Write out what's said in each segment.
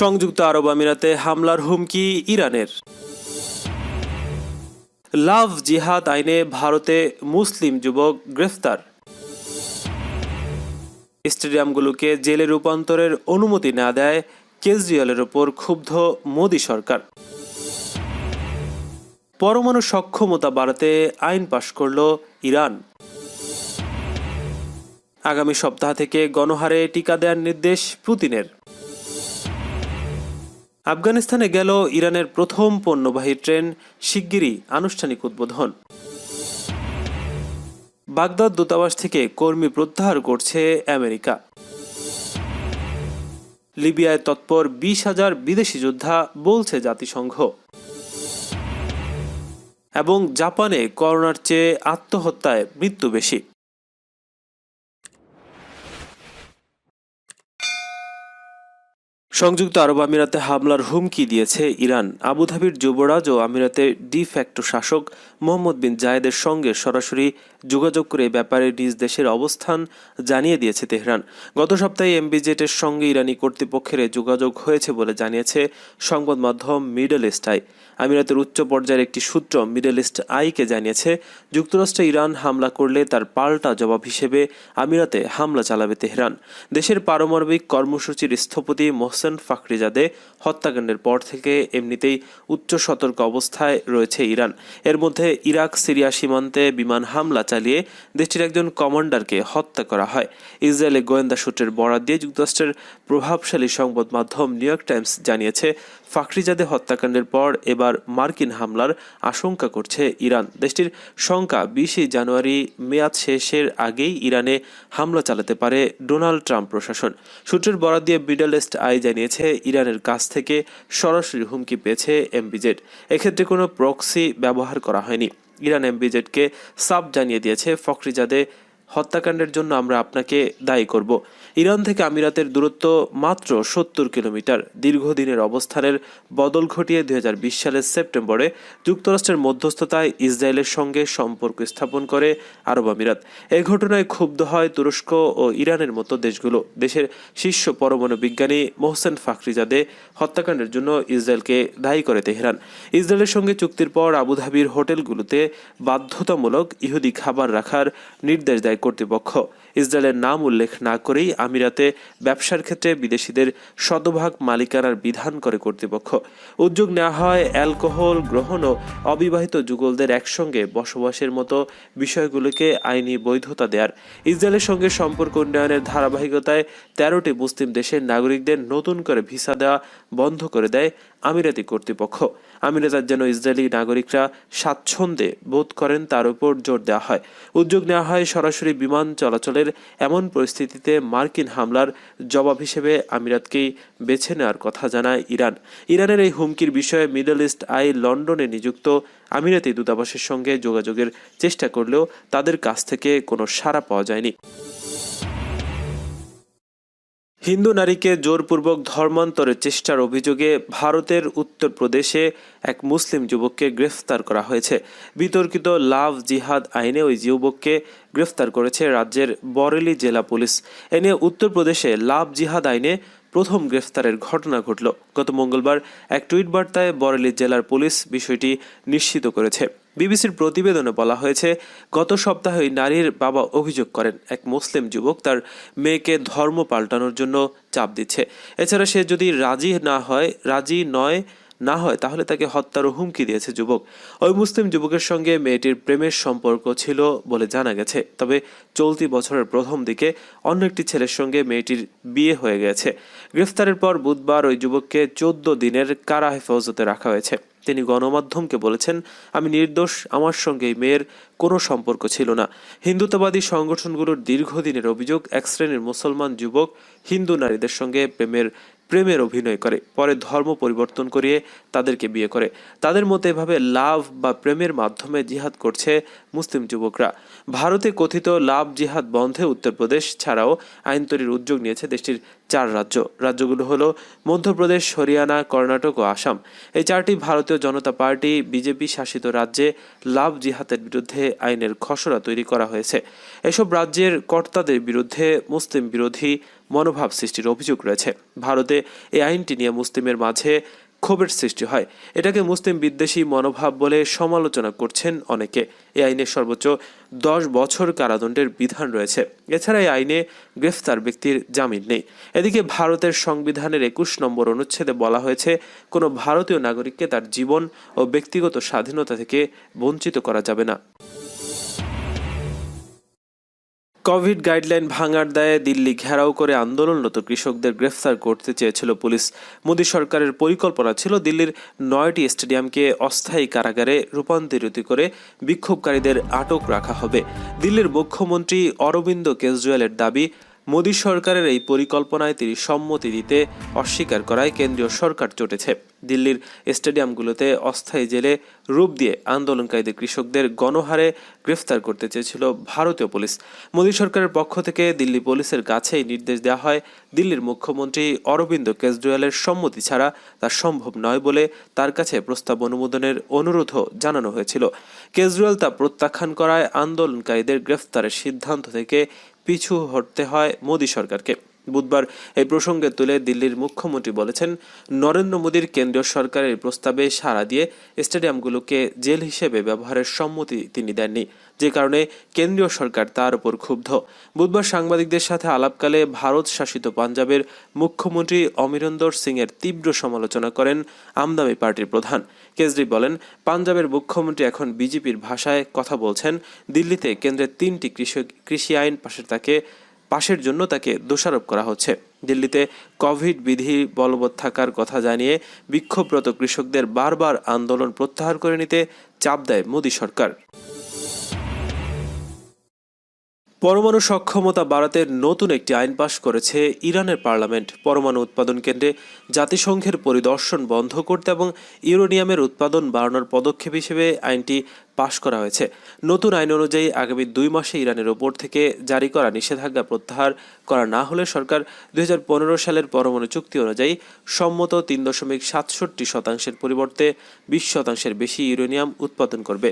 সংযুক্ত আরব আমিরাতে হামলার হুমকি ইরানের। লাভ জিহাদ আইনে ভারতে মুসলিম যুবক গ্রেফতার। স্টেডিয়ামগুলোকে জেলে রূপান্তরের অনুমতি না দেয় কেজরিওয়ালের ওপর ক্ষুব্ধ মোদী সরকার। পরমাণু সক্ষমতা বাড়াতে আইন পাশ করল ইরান। আগামী সপ্তাহ থেকে গণহারে টিকা দেওয়ার নির্দেশ পুতিনের। আফগানিস্তানে গেল ইরানের প্রথম পণ্যবাহী ট্রেন, শিগগিরই আনুষ্ঠানিক উদ্বোধন। বাগদাদ দূতাবাস থেকে কর্মী প্রত্যাহার করছে আমেরিকা। লিবিয়ায় তৎপর 20,000 বিদেশি যোদ্ধা, বলছে জাতিসংঘ। এবং জাপানে করোনার চেয়ে আত্মহত্যায় মৃত্যু বেশি। সংযুক্ত আরব আমিরাতে হামলার হুমকি দিয়েছে ইরান। আবুধাবির যুবরাজ ও আমিরাতের ডি ফ্যাক্টো শাসক মোহাম্মদ বিন জায়েদের সঙ্গে সরাসরি যোগাযোগ করে ব্যাপারে নিজ দেশের অবস্থান জানিয়ে দিয়েছে তেহরান। গত সপ্তাহে এমবিজেটের সঙ্গে ইরানি কর্তৃপক্ষের যোগাযোগ হয়েছে বলে জানিয়েছে সংবাদ মাধ্যম মিডল ইস্ট আই। আমিরাতের উচ্চ পর্যায়ের একটি সূত্র মিডল ইস্ট আইকে জানিয়েছে, যুক্তরাষ্ট্রে ইরান হামলা করলে তার পাল্টা জবাব হিসেবে আমিরাতে হামলা চালাবে তেহরান। দেশের পারমাণবিক কর্মসূচির স্থপতি মোহসেন ফাখরিজাদে হত্যাকাণ্ডের পর থেকে এমনিতেই উচ্চ সতর্ক অবস্থায় রয়েছে ইরান। এর মধ্যে ইরাক সিরিয়া সীমান্তে বিমান হামলা চালিয়ে দেশটির একজন কমান্ডারকে হত্যা করা হয়। ইসরায়েলে গোয়েন্দা সূত্রের বরাত দিয়ে যুক্তরাষ্ট্রের প্রভাবশালী সংবাদ মাধ্যম নিউ ইয়র্ক টাইমস জানিয়েছে, ফাখরিজাদে হত্যাকাণ্ডের পর এবার মার্কিন হামলার আশঙ্কা করছে ইরান। দেশটির শঙ্কা 20 জানুয়ারি মেয়াদ শেষের আগেই ইরানে হামলা চালাতে পারে ডোনাল্ড ট্রাম্প প্রশাসন। সূত্রের বরাত দিয়ে মিডল ইস্ট আই জানিয়েছে, ইরানের কাছ থেকে সরাসরি হুমকি পেয়েছে এমবিজেড। এক্ষেত্রে কোনো প্রক্সি ব্যবহার করা হয়নি। ইরান এমবিজেডকে সাফ জানিয়ে দিয়েছে, ফাখরিজাদে হত্যাকাণ্ডের জন্য আমরা আপনাকে দায়ী করব। ইরান থেকে আমিরাতের দূরত্ব মাত্র 70 কিলোমিটার। দীর্ঘদিনের অবস্থানের বদল ঘটিয়ে 2020 সালের সেপ্টেম্বরে যুক্তরাষ্ট্রের মধ্যস্থতায় ইসরায়েলের সঙ্গে সম্পর্ক স্থাপন করে আরব আমিরাত। এই ঘটনায় ক্ষুব্ধ হয় তুরস্ক ও ইরানের মতো দেশগুলো। দেশের শীর্ষ পরমাণু বিজ্ঞানী মোহসেন ফাখরিজাদে হত্যাকাণ্ডের জন্য ইসরায়েলকে দায়ী করে তেহরান। ইসরায়েলের সঙ্গে চুক্তির পর আবুধাবির হোটেলগুলোতে বাধ্যতামূলক ইহুদি খাবার রাখার নির্দেশ দেয় কর্তৃপক্ষ। ইসরায়েলের নাম উল্লেখ না করেই আমিরাতে ব্যবসার ক্ষেত্রে বিদেশিদের শতভাগ মালিকানার বিধান করে কর্তৃপক্ষ। উদ্যোগ নেওয়া হয় অ্যালকোহল গ্রহণ ও অবিবাহিত যুগলদের একসঙ্গে বসবাসের মতো বিষয়গুলোকে আইনি বৈধতা দেওয়ার। ইসরায়েলের সঙ্গে সম্পর্ক উন্নয়নের ধারাবাহিকতায় 13টি মুসলিম দেশের নাগরিকদের নতুন করে ভিসা দেওয়া বন্ধ করে দেয় আমিরাতি কর্তৃপক্ষ। আমিরাতের যেন ইসরায়েলি নাগরিকরা স্বাচ্ছন্দ্যে বোধ করেন তার উপর জোর দেওয়া হয়। উদ্যোগ নেওয়া হয় সরাসরি বিমান চলাচলের। এমন পরিস্থিতিতে মার্কিন হামলার জবাব হিসেবে আমিরাতকেই বেছে নেওয়ার কথা জানায় ইরান। ইরানের এই হুমকির বিষয়ে মিডল ইস্ট আই লন্ডনে নিযুক্ত আমিরাতি দূতাবাসের সঙ্গে যোগাযোগের চেষ্টা করলেও তাদের কাছ থেকে কোনো সাড়া পাওয়া যায়নি। হিন্দু নারীকে জোরপূর্বক ধর্মান্তরের চেষ্টার অভিযোগে ভারতের উত্তরপ্রদেশে এক মুসলিম যুবককে গ্রেফতার করা হয়েছে। বিতর্কিত লাভ জিহাদ আইনে ওই যুবককে গ্রেফতার করেছে রাজ্যের বরেলি জেলা পুলিশ। এ নিয়ে উত্তরপ্রদেশে লাভ জিহাদ আইনে প্রথম গ্রেফতারের ঘটনা ঘটল। গত মঙ্গলবার এক টুইট বার্তায় বরেলি জেলার পুলিশ বিষয়টি নিশ্চিত করেছে। বিবিসির প্রতিবেদনে বলা হয়েছে, গত সপ্তাহে নারীর বাবা অভিযোগ করেন এক মুসলিম যুবক তার মেয়েকে ধর্ম পাল্টানোর জন্য চাপ দিচ্ছে। এছাড়া সে যদি রাজি না হয় তাহলে তাকে হত্যারও হুমকি দিয়েছে যুবক। ওই মুসলিম যুবকের সঙ্গে মেয়েটির প্রেমের সম্পর্ক ছিল বলে জানা গেছে। তবে চলতি বছরের প্রথম দিকে অন্য একটি ছেলের সঙ্গে মেয়েটির বিয়ে হয়ে গেছে। গ্রেফতারের পর বুধবার ওই যুবককে 14 দিনের কারা হেফাজতে রাখা হয়েছে। তিনি গণমাধ্যমকে বলেছেন, আমি নির্দোষ, আমার সঙ্গে এই মেয়ের কোনো সম্পর্ক ছিল না। হিন্দুত্ববাদী সংগঠনগুলোর দীর্ঘদিনের অভিযোগ, এক শ্রেণীর মুসলমান যুবক হিন্দু নারীদের সঙ্গে প্রেমের অভিনয় করে, পরে ধর্ম পরিবর্তন করিয়ে তাদেরকে বিয়ে করে। তাদের মতে এভাবে লাভ বা প্রেমের মাধ্যমে জিহাদ করছে মুসলিম যুবকরা। ভারতে কথিত লাভ জিহাদ বন্ধে উত্তরপ্রদেশ ছাড়াও আইন তৈরির উদ্যোগ নিয়েছে দেশটির 4 রাজ্যগুলো হলো মধ্যপ্রদেশ, হরিয়ানা, কর্ণাটক ও আসাম। এই 4টি ভারতীয় জনতা পার্টি বিজেপি শাসিত রাজ্যে লাভ জিহাদের বিরুদ্ধে আইনের খসড়া তৈরি করা হয়েছে। এসব রাজ্যের কর্তাদের বিরুদ্ধে মুসলিম বিরোধী মনোভাব সৃষ্টির অভিযোগ রয়েছে। ভারতে এই আইনটি নিয়ে মুসলিমের মাঝে ক্ষোভের সৃষ্টি হয়। এটাকে মুসলিম বিদ্বেষী মনোভাব বলে সমালোচনা করছেন অনেকে। এই আইনে সর্বোচ্চ 10 বছর কারাদণ্ডের বিধান রয়েছে। এছাড়া এই আইনে গ্রেফতার ব্যক্তির জামিন নেই। এদিকে ভারতের সংবিধানের 21 নম্বর অনুচ্ছেদে বলা হয়েছে, কোনো ভারতীয় নাগরিককে তার জীবন ও ব্যক্তিগত স্বাধীনতা থেকে বঞ্চিত করা যাবে না। কোভিড গাইডলাইন ভাঙার দায়ে দিল্লি ঘেরাও করে আন্দোলনরত কৃষকদের গ্রেফতার করতে চেয়েছিল পুলিশ। মোদী সরকারের পরিকল্পনা ছিল দিল্লির 9টি স্টেডিয়ামকে অস্থায়ী কারাগারে রূপান্তরিত করে বিক্ষোভকারীদের আটক রাখা হবে। দিল্লির মুখ্যমন্ত্রী অরবিন্দ কেজরিওয়ালের দাবি, মোদী সরকারের এই পরিকল্পনায় তিনি সম্মতি দিতে অস্বীকার করায় কেন্দ্রীয় সরকার চটেছে। দিল্লির স্টেডিয়ামগুলোতে অস্থায়ী জেলে রূপ দিয়ে আন্দোলনকারীদের কৃষকদের গণহারে গ্রেফতার করতে চেয়েছিল ভারতীয় পুলিশ। মোদী সরকারের পক্ষ থেকে দিল্লি পুলিশের কাছেই নির্দেশ দেওয়া হয়, দিল্লির মুখ্যমন্ত্রী অরবিন্দ কেজরিওয়ালের সম্মতি ছাড়া তা সম্ভব নয় বলে তার কাছে প্রস্তাব অনুমোদনের অনুরোধও জানানো হয়েছিল। কেজরিওয়াল তা প্রত্যাখ্যান করায় আন্দোলনকারীদের গ্রেফতারের সিদ্ধান্ত থেকে পিছু হটতে হয় মোদী সরকারকে। বুধবার এই প্রসঙ্গে তুলে দিল্লির মুখ্যমন্ত্রী বলেছেন, নরেন্দ্র মোদীর কেন্দ্রীয় সরকারের প্রস্তাবে সাড়া দিয়ে স্টেডিয়ামগুলোকে জেল হিসেবে ব্যবহারের সম্মতি তিনি দেননি, যে কারণে কেন্দ্রীয় সরকার তার উপর ক্ষুব্ধ। বুধবার সাংবাদিকদের সাথে আলাপকালে ভারত শাসিত পাঞ্জাবের মুখ্যমন্ত্রী অমরিন্দর সিং এর তীব্র সমালোচনা করেন আম আদমি পার্টির প্রধান। কেজরি বলেন, পাঞ্জাবের মুখ্যমন্ত্রী এখন বিজেপির ভাষায় কথা বলছেন। দিল্লিতে কেন্দ্রের 3টি কৃষি আইন পাশের জন্য তাকে দোষারোপ করা হচ্ছে। দিল্লিতে কোভিড বিধি বলবৎ থাকার কথা জানিয়ে বিক্ষোভরত কৃষকদের বারবার আন্দোলন প্রত্যাহার করে নিতে চাপ দেয় মোদী সরকার। পরমাণু সক্ষমতা বাড়াতে নতুন একটি আইন পাশ করেছে ইরানের পার্লামেন্ট। পরমাণু উৎপাদন কেন্দ্রে জাতিসংঘের পরিদর্শন বন্ধ করতে এবং ইউরেনিয়ামের উৎপাদন বাড়ানোর পদক্ষেপ হিসেবে আইনটি পাশ করা হয়েছে। নতুন আইন অনুযায়ী আগামী 2 মাসে ইরানের ওপর থেকে জারি করা নিষেধাজ্ঞা প্রত্যাহার করা না হলে সরকার 2015 সালের পরমাণু চুক্তি অনুযায়ী সম্মত 3.67% পরিবর্তে 20% বেশি ইউরেনিয়াম উৎপাদন করবে।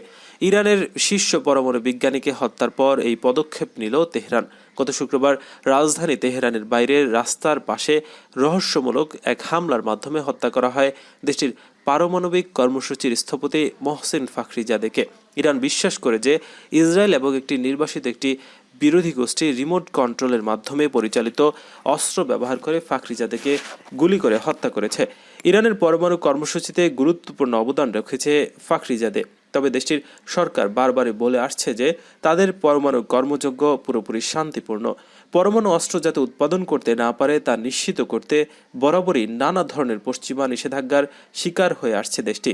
ইরানের শীর্ষ পরমাণু বিজ্ঞানীকে হত্যার পর এই পদক্ষেপ নিল তেহরান। গত শুক্রবার রাজধানী তেহরানের বাইরের রাস্তার পাশে রহস্যমূলক এক হামলার মাধ্যমে হত্যা করা হয় দেশটির পারমাণবিক কর্মসূচির স্থপতি মহসেন ফাখরিজাদেকে। ইরান বিশ্বাস করে যে ইসরায়েল এবং একটি নির্বাসিত একটি বিরোধী গোষ্ঠী রিমোট কন্ট্রোলের মাধ্যমে পরিচালিত অস্ত্র ব্যবহার করে ফাখরিজাদেকে গুলি করে হত্যা করেছে। ইরানের পরমাণু কর্মসূচিতে গুরুত্বপূর্ণ অবদান রেখেছে ফাখরিজাদে। তবে দেশটির সরকার বারবারই বলে আসছে যে তাদের পরমাণু কর্মযজ্ঞ পুরোপুরি শান্তিপূর্ণ। পরমাণু অস্ত্র যাতে উৎপাদন করতে না পারে তা নিশ্চিত করতে বরাবরই নানা ধরনের পশ্চিমা নিষেধাজ্ঞার শিকার হয়ে আসছে দেশটি।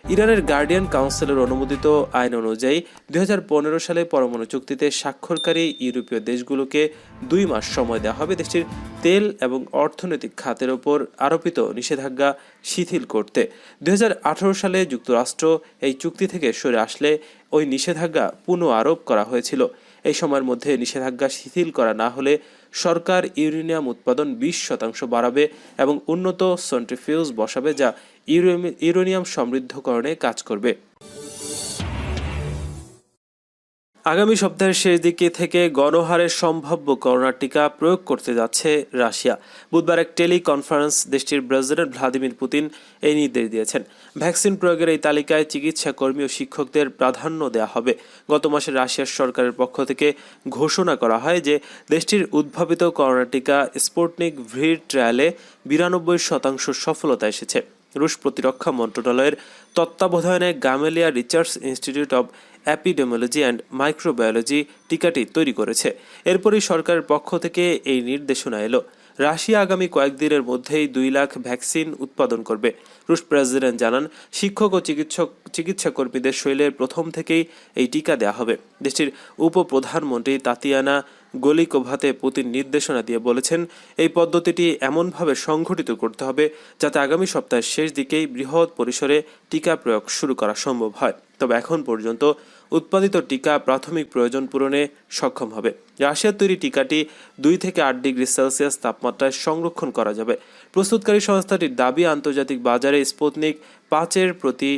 ইরানের গার্ডিয়ান কাউন্সিলের অনুমোদিত আইন অনুযায়ী 2015 সালে পরমাণু চুক্তিতে স্বাক্ষরকারী ইউরোপীয় দেশগুলোকে 2 মাস সময় দেওয়া হবে দেশটির তেল এবং অর্থনৈতিক খাতের ওপর আরোপিত নিষেধাজ্ঞা শিথিল করতে। 2018 সালে যুক্তরাষ্ট্র এই চুক্তি থেকে সরে আসলে ওই নিষেধাজ্ঞা পুনঃ আরোপ করা হয়েছিল। এই সময়ের মধ্যে নিষেধাজ্ঞা শিথিল করা না হলে সরকার ইউরেনিয়াম উৎপাদন 20% বাড়াবে এবং উন্নত সেন্ট্রিফিউজ বসাবে যা ইউরেনিয়াম সমৃদ্ধকরণে কাজ করবে। আগামী সপ্তাহের শেষ দিকে থেকে গণহারে সম্ভাব্য করোনা টিকা প্রয়োগ করতে যাচ্ছে রাশিয়া। বুধবার এক টেলিকনফারেন্স দেশটির প্রেসিডেন্ট ভ্লাদিমির পুতিন এই নির্দেশ দিয়েছেন। ভ্যাকসিন প্রয়োগের এই তালিকায় চিকিৎসা কর্মী ও শিক্ষকদের প্রাধান্য দেওয়া হবে। গত মাসে রাশিয়ার সরকারের পক্ষ থেকে ঘোষণা করা হয় যে দেশটির উদ্ভাবিত করোনা টিকা স্পুটনিক ভি ট্রায়ালে 92% সফলতা এসেছে। রুশ প্রতিরক্ষা মন্ত্রণালয়ের তত্ত্বাবধানে Gamaleya research institute of epidemiology and microbiology টিকাটি তৈরি করেছে। এরপরই সরকারের পক্ষ থেকে এই নির্দেশনা এলো। রাশিয়া আগামী কয়েকদিনের মধ্যেই 2 লাখ ভ্যাকসিন উৎপাদন করবে। রুশ প্রেসিডেন্ট জানান, শিক্ষক ও চিকিৎসা কর্মীদের শরীরে প্রথম থেকেই এই টিকা দেওয়া হবে। দেশটির উপপ্রধানমন্ত্রী তাতিয়ানা গলিকোভাতে পুতিন নির্দেশনা দিয়ে বলেছেন, এই পদ্ধতিটি এমনভাবে সংগঠিত করতে হবে যাতে আগামী সপ্তাহের শেষ দিকেই বৃহৎ পরিসরে টিকা প্রয়োগ শুরু করা সম্ভব হয়। তবে এখন পর্যন্ত উৎপাদিত টিকা প্রাথমিক প্রয়োজন পূরণে সক্ষম হবে। রাশিয়ার তৈরি টিকাটি 2 থেকে 8 ডিগ্রি সেলসিয়াস তাপমাত্রায় সংরক্ষণ করা যাবে। প্রস্তুতকারী সংস্থাটির দাবি, আন্তর্জাতিক বাজারে স্পুটনিক 5 প্রতি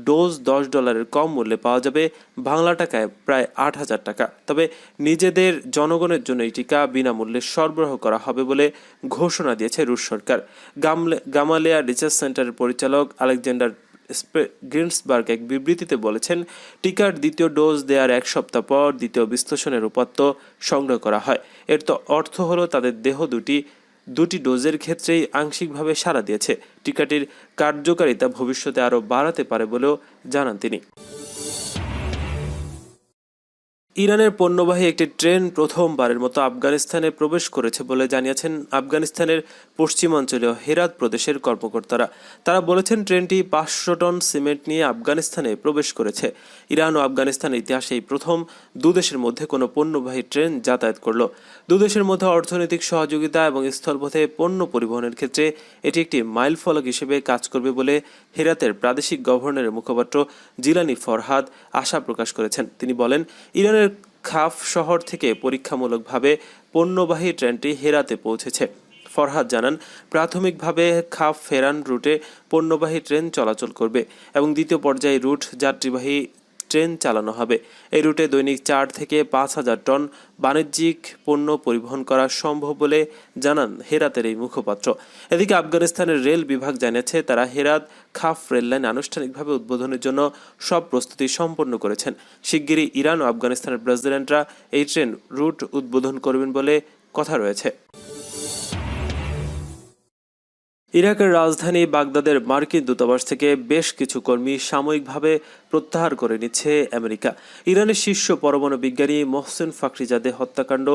ডোজ $10 কম মূল্যে পাওয়া যাবে, বাংলা টাকায় প্রায় 8,000 টাকা। তবে নিজেদের জনগণের জন্য এই টিকা বিনামূল্যে সরবরাহ করা হবে বলে ঘোষণা দিয়েছে রুশ সরকার। গামালেয়া রিসার্চ সেন্টারের পরিচালক আলেকজান্ডার গ্রিন্সবার্গ এক বিবৃতিতে বলেছেন, টিকার দ্বিতীয় ডোজ দেওয়ার 1 সপ্তাহ পর দ্বিতীয় বিশ্লেষণের উপাত্ত সংগ্রহ করা হয়। এর তো অর্থ হলো তাদের দেহ দুটি ডোজের ক্ষেত্রেই আংশিকভাবে সাড়া দিয়েছে। টিকাটির কার্যকারিতা ভবিষ্যতে আরও বাড়াতে পারে বলেও জানান তিনি। ইরানের পণ্যবাহী একটি ট্রেন প্রথমবারের মতো আফগানিস্তানে প্রবেশ করেছে বলে জানিয়েছেন আফগানিস্তানের পশ্চিমাঞ্চলীয় হেরাত প্রদেশের কর্মকর্তারা। তারা বলেছেন, ট্রেনটি 500 টন সিমেন্ট নিয়ে আফগানিস্তানে প্রবেশ করেছে। ইরান ও আফগানিস্তানের ইতিহাসে এই প্রথম দুদেশের মধ্যে কোনো পণ্যবাহী ট্রেন যাতায়াত করল। দুদেশের মধ্যে অর্থনৈতিক সহযোগিতা এবং স্থলপথে পণ্য পরিবহনের ক্ষেত্রে এটি একটি মাইলফলক হিসেবে কাজ করবে বলে হেরাতের প্রাদেশিক গভর্নরের মুখপাত্র জিলানি ফরহাদ আশা প্রকাশ করেছেন। তিনি বলেন, ইরানের খাফ শহর থেকে পরীক্ষামূলকভাবে পণ্যবাহী ট্রেনটি হেরাতে পৌঁছেছে। ফরহাদ জানান, প্রাথমিকভাবে খাফ ফেরান রুটে পণ্যবাহী ট্রেন চলাচল করবে এবং দ্বিতীয় পর্যায়ে রুট যাত্রীবাহী ট্রেন চালানো হবে। এই রুটে দৈনিক 4 থেকে 5,000 টন বাণিজ্যিক পণ্য পরিবহন করা সম্ভব বলে জানান হেরাতের এই মুখপাত্র। এদিকে আফগানিস্তানের রেল বিভাগ জানিয়েছে, তারা হেরাত খাফ রেললাইন আনুষ্ঠানিকভাবে উদ্বোধনের জন্য সব প্রস্তুতি সম্পন্ন করেছেন। শিগগিরই ইরান ও আফগানিস্তানের প্রেসিডেন্টরা এই ট্রেন রুট উদ্বোধন করবেন বলে কথা রয়েছে। ইরাকের রাজধানী বাগদাদের মার্কিন দূতাবাস থেকে বেশ কিছু কর্মী সাময়িকভাবে প্রত্যাহার করে নিচ্ছে আমেরিকা। ইরানের শীর্ষ পরমাণু বিজ্ঞানী মোহসেন ফাখরিজাদে হত্যাকাণ্ড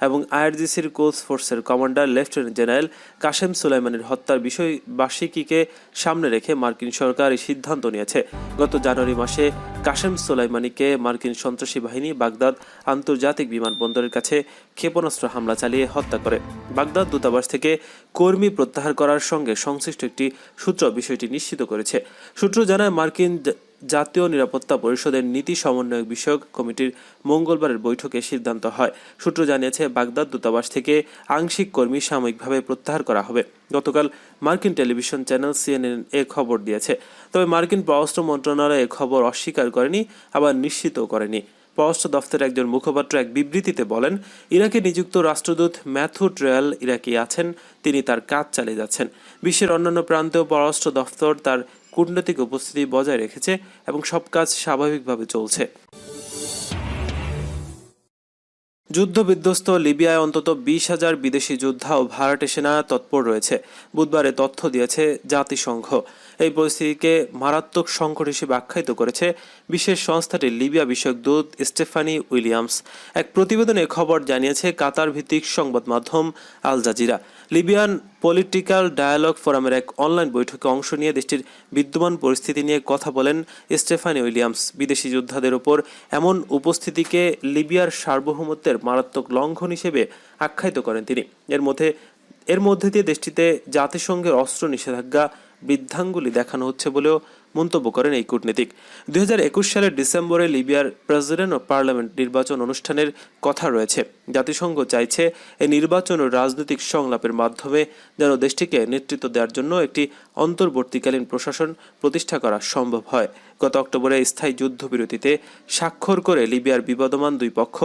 এবং আইআরজিসির কোচ ফোর্সের কমান্ডার লেফটেন্যান্ট জেনারেল কাশেম সুলাইমানির হত্যার বিষয় বার্ষিকীকে সামনে রেখে মার্কিন সরকার এই সিদ্ধান্ত নিয়েছে। গত জানুয়ারি মাসে কাশেম সুলাইমানিকে মার্কিন সন্ত্রাসী বাহিনী বাগদাদ আন্তর্জাতিক বিমানবন্দরের কাছে ক্ষেপণাস্ত্র হামলা চালিয়ে হত্যা করে। বাগদাদ দূতাবাস থেকে কর্মী প্রত্যাহার করার সঙ্গে সংশ্লিষ্ট একটি সূত্র বিষয়টি নিশ্চিত করেছে। সূত্র জানায়, মার্কিন জাতীয় নিরাপত্তা পরিষদের নীতি সমন্বয়ক বিষয়ক কমিটির মঙ্গলবারের বৈঠকে সিদ্ধান্ত হয়। সূত্র জানিয়েছে, বাগদাদ দূতাবাস থেকে আংশিক কর্মী সাময়িকভাবে প্রত্যাহার করা হবে। গতকাল মার্কিন টেলিভিশন চ্যানেল CNN এ খবর দিয়েছে। তবে মার্কিন পররাষ্ট্র মন্ত্রণালয় এ খবর অস্বীকার করেনি, আবার নিশ্চিতও করেনি। পররাষ্ট্র দফতরের একজন মুখপাত্র এক বিবৃতিতে বলেন, ইরাকে নিযুক্ত রাষ্ট্রদূত ম্যাথু ট্রেয়াল ইরাকে আছেন, তিনি তার কাজ চালিয়ে যাচ্ছেন। বিশ্বের অন্যান্য প্রান্তেও পররাষ্ট্র দফতর তার কূটনৈতিক উপস্থিতি বজায় রেখেছে এবং সব কাজ স্বাভাবিকভাবে চলছে। যুদ্ধবিধ্বস্ত লিবিয়ায় অন্তত 20,000 বিদেশি যোদ্ধা ও ভাড়াটে সেনা তৎপর রয়েছে, বুধবারে তথ্য দিয়েছে জাতিসংঘ। এই পরিস্থিতিকে মারাত্মক সংকট হিসেবে আখ্যায়িত করেছে বিশেষ সংস্থাটির লিবিয়া বিষয়ক দূত স্টেফানি উইলিয়ামস। এক প্রতিবেদনে খবর জানিয়েছে কাতার ভিত্তিক সংবাদ মাধ্যম Al Jazeera. Libyan political dialogue ফোরামের এক অনলাইন বৈঠকে অংশ নিয়ে দেশটির বিদ্যমান পরিস্থিতি নিয়ে কথা বলেন স্টেফানি উইলিয়ামস। বিদেশি যোদ্ধাদের ওপর এমন উপস্থিতিকে লিবিয়ার সার্বভৌমত্বের মারাত্মক লঙ্ঘন হিসেবে আখ্যায়িত করেন তিনি। এর মধ্যে দিয়ে দেশটিতে জাতিসংঘের অস্ত্র নিষেধাজ্ঞা বৃদ্ধাঙ্গুলি দেখানো হচ্ছে বলেও মন্তব্য করেন এই কূটনীতিক। 2021 সালের ডিসেম্বরে লিবিয়ার প্রেসিডেন্ট ও পার্লামেন্ট নির্বাচন অনুষ্ঠানের কথা রয়েছে। জাতিসংঘ চাইছে এই নির্বাচন ও রাজনৈতিক সংলাপের মাধ্যমে যেন দেশটিকে নেতৃত্ব দেওয়ার জন্য একটি অন্তর্বর্তীকালীন প্রশাসন প্রতিষ্ঠা করা সম্ভব হয়। গত অক্টোবরে স্থায়ী যুদ্ধবিরতিতে স্বাক্ষর করে লিবিয়ার বিবাদমান দুই পক্ষ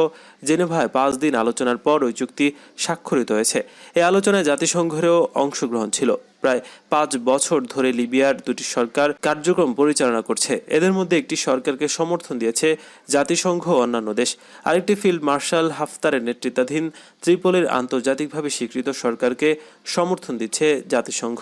জেনেভায় 5 দিন আলোচনার পর ওই চুক্তি স্বাক্ষরিত হয়েছে। এই আলোচনায় জাতিসংঘেরও অংশগ্রহণ ছিল। প্রায় 5 বছর ধরে লিবিয়ার দুটি সরকার কার্যক্রম পরিচালনা করছে। এদের মধ্যে একটি সরকারকে সমর্থন দিয়েছে জাতিসংঘ ও অন্যান্য দেশ, আরেকটি ফিল্ড মার্শাল হাফতারের নেতৃত্বাধীন ত্রিপোলির আন্তর্জাতিকভাবে স্বীকৃত সরকারকে সমর্থন দিচ্ছে জাতিসংঘ।